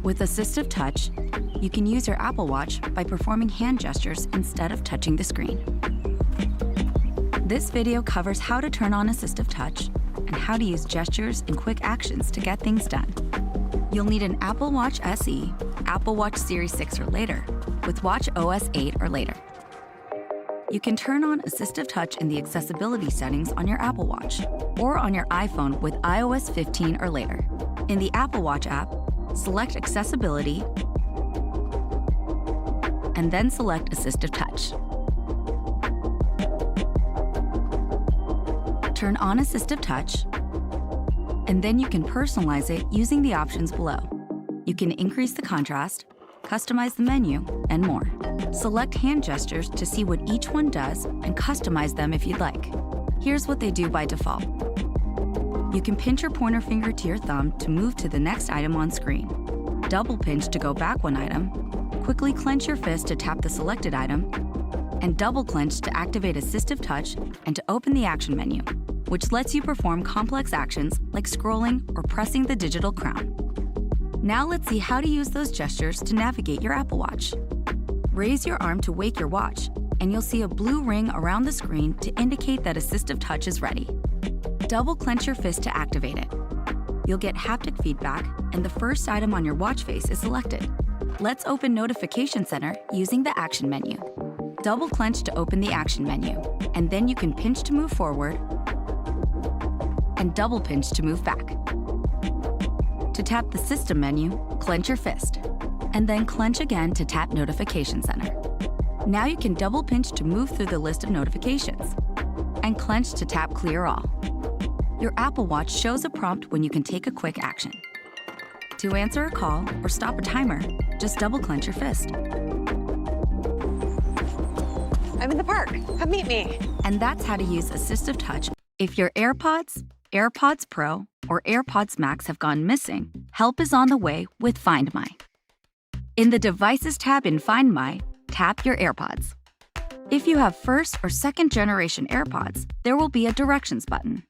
With Assistive Touch, you can use your Apple Watch by performing hand gestures instead of touching the screen. This video covers how to turn on Assistive Touch and how to use gestures and quick actions to get things done. You'll need an Apple Watch SE, Apple Watch Series 6 or later, with Watch OS 8 or later. You can turn on Assistive Touch in the accessibility settings on your Apple Watch or on your iPhone with iOS 15 or later. In the Apple Watch app, select Accessibility and then select Assistive Touch. Turn on Assistive Touch, and then you can personalize it using the options below. You can increase the contrast, customize the menu, and more. Select hand gestures to see what each one does and customize them if you'd like. Here's what they do by default. You can pinch your pointer finger to your thumb to move to the next item on screen. Double pinch to go back one item. Quickly clench your fist to tap the selected item. And double clench to activate Assistive Touch and to open the action menu, which lets you perform complex actions like scrolling or pressing the digital crown. Now let's see how to use those gestures to navigate your Apple Watch. Raise your arm to wake your watch, and you'll see a blue ring around the screen to indicate that Assistive Touch is ready. Double clench your fist to activate it. You'll get haptic feedback, and the first item on your watch face is selected. Let's open Notification Center using the Action menu. Double clench to open the Action menu, and then you can pinch to move forward and double pinch to move back. To tap the System menu, clench your fist, and then clench again to tap Notification Center. Now you can double pinch to move through the list of notifications, and clench to tap Clear All. Your Apple Watch shows a prompt when you can take a quick action. To answer a call or stop a timer, just double clench your fist. I'm in the park. Come meet me. And that's how to use Assistive Touch. If your AirPods, AirPods Pro, or AirPods Max have gone missing, help is on the way with Find My. In the Devices tab in Find My, tap your AirPods. If you have first or second generation AirPods, there will be a Directions button.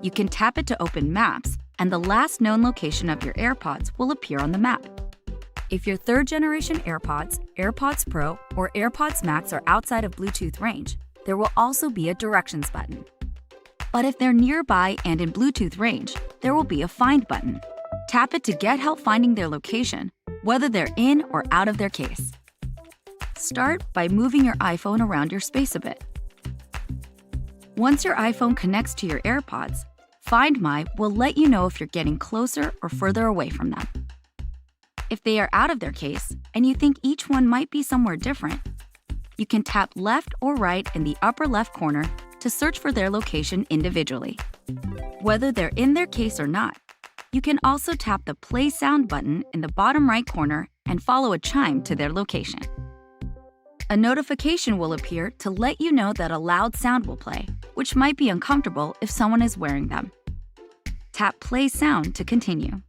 You can tap it to open Maps, and the last known location of your AirPods will appear on the map. If your third generation AirPods, AirPods Pro, or AirPods Max are outside of Bluetooth range, there will also be a Directions button. But if they're nearby and in Bluetooth range, there will be a Find button. Tap it to get help finding their location, whether they're in or out of their case. Start by moving your iPhone around your space a bit. Once your iPhone connects to your AirPods, Find My will let you know if you're getting closer or further away from them. If they are out of their case and you think each one might be somewhere different, you can tap left or right in the upper left corner to search for their location individually. Whether they're in their case or not, you can also tap the Play Sound button in the bottom right corner and follow a chime to their location. A notification will appear to let you know that a loud sound will play, which might be uncomfortable if someone is wearing them. Tap Play Sound to continue.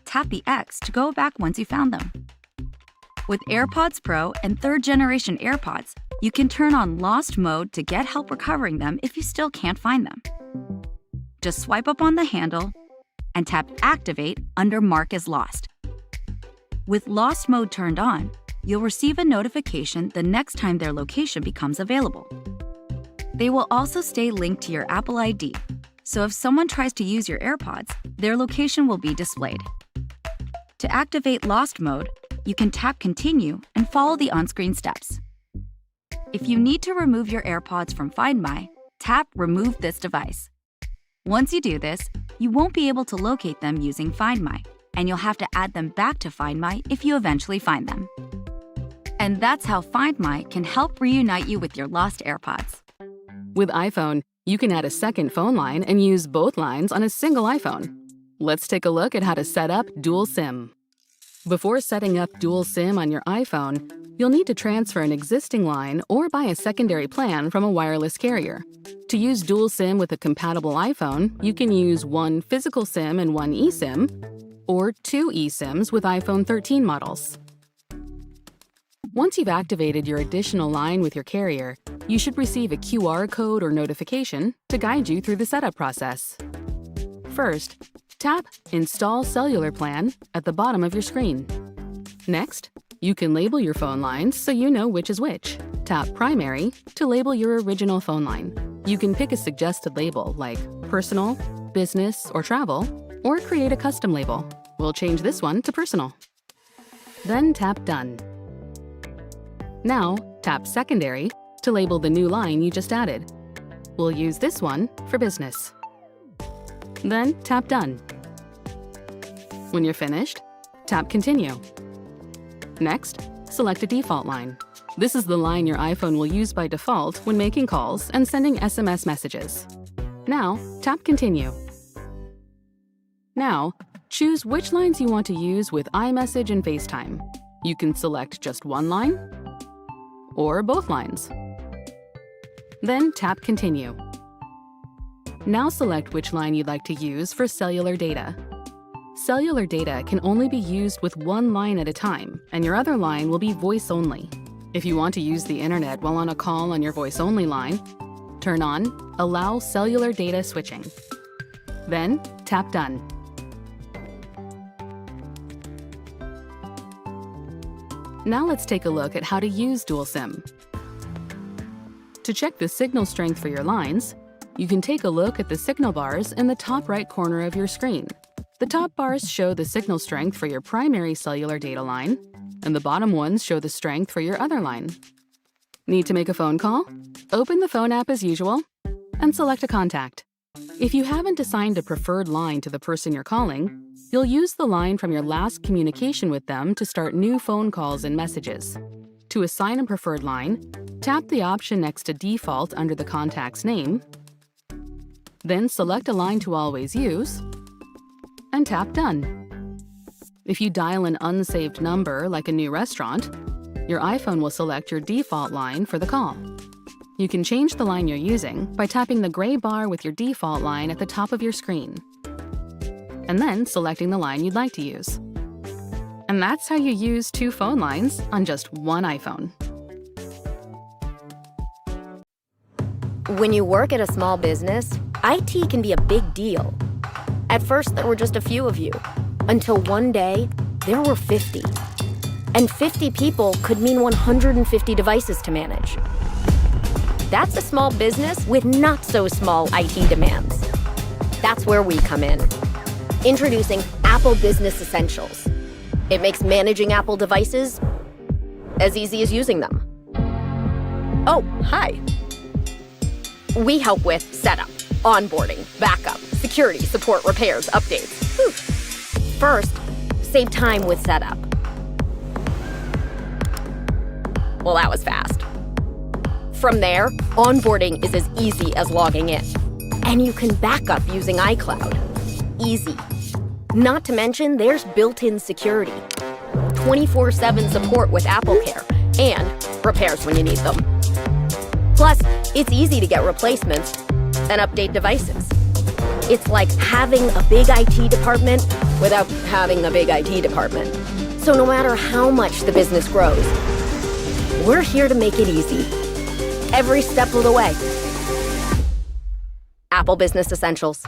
Tap the X to go back once you found them. With AirPods Pro and third generation AirPods, you can turn on Lost Mode to get help recovering them if you still can't find them. Just swipe up on the handle and tap Activate under Mark as Lost. With Lost Mode turned on, you'll receive a notification the next time their location becomes available. They will also stay linked to your Apple ID, so if someone tries to use your AirPods, their location will be displayed. To activate Lost Mode, you can tap Continue and follow the on-screen steps. If you need to remove your AirPods from Find My, tap Remove this device. Once you do this, you won't be able to locate them using Find My, and you'll have to add them back to Find My if you eventually find them. And that's how Find My can help reunite you with your lost AirPods. With iPhone, you can add a second phone line and use both lines on a single iPhone. Let's take a look at how to set up Dual SIM. Before setting up Dual SIM on your iPhone, you'll need to transfer an existing line or buy a secondary plan from a wireless carrier. To use Dual SIM with a compatible iPhone, you can use one physical SIM and one eSIM, or two eSIMs with iPhone 13 models. Once you've activated your additional line with your carrier, you should receive a QR code or notification to guide you through the setup process. First, Tap Install Cellular Plan at the bottom of your screen. Next, you can label your phone lines so you know which is which. Tap Primary to label your original phone line. You can pick a suggested label like Personal, Business, or Travel, or create a custom label. We'll change this one to Personal. Then tap Done. Now, tap Secondary to label the new line you just added. We'll use this one for Business. Then tap Done. When you're finished, tap Continue. Next, select a default line. This is the line your iPhone will use by default when making calls and sending SMS messages. Now, tap Continue. Now, choose which lines you want to use with iMessage and FaceTime. You can select just one line or both lines. Then tap Continue. Now select which line you'd like to use for cellular data. Cellular data can only be used with one line at a time, and your other line will be voice only. If you want to use the internet while on a call on your voice-only line, turn on Allow Cellular Data Switching. Then tap Done. Now let's take a look at how to use Dual SIM. To check the signal strength for your lines, you can take a look at the signal bars in the top right corner of your screen. The top bars show the signal strength for your primary cellular data line, and the bottom ones show the strength for your other line. Need to make a phone call? Open the phone app as usual and select a contact. If you haven't assigned a preferred line to the person you're calling, you'll use the line from your last communication with them to start new phone calls and messages. To assign a preferred line, tap the option next to Default under the contact's name, then select a line to always use, and tap Done. If you dial an unsaved number like a new restaurant, your iPhone will select your default line for the call. You can change the line you're using by tapping the gray bar with your default line at the top of your screen, and then selecting the line you'd like to use. And that's how you use two phone lines on just one iPhone. When you work at a small business, IT can be a big deal. At first, there were just a few of you, until one day, there were 50. And 50 people could mean 150 devices to manage. That's a small business with not so small IT demands. That's where we come in. Introducing Apple Business Essentials. It makes managing Apple devices as easy as using them. Oh, hi. We help with setup, onboarding, backup, security, support, repairs, updates. Whew. First, save time with setup. Well, that was fast. From there, onboarding is as easy as logging in. And you can back up using iCloud. Easy. Not to mention, there's built-in security, 24/7 support with AppleCare, and repairs when you need them. Plus, it's easy to get replacements and update devices. It's like having a big IT department without having a big IT department. So no matter how much the business grows, we're here to make it easy, every step of the way. Apple Business Essentials.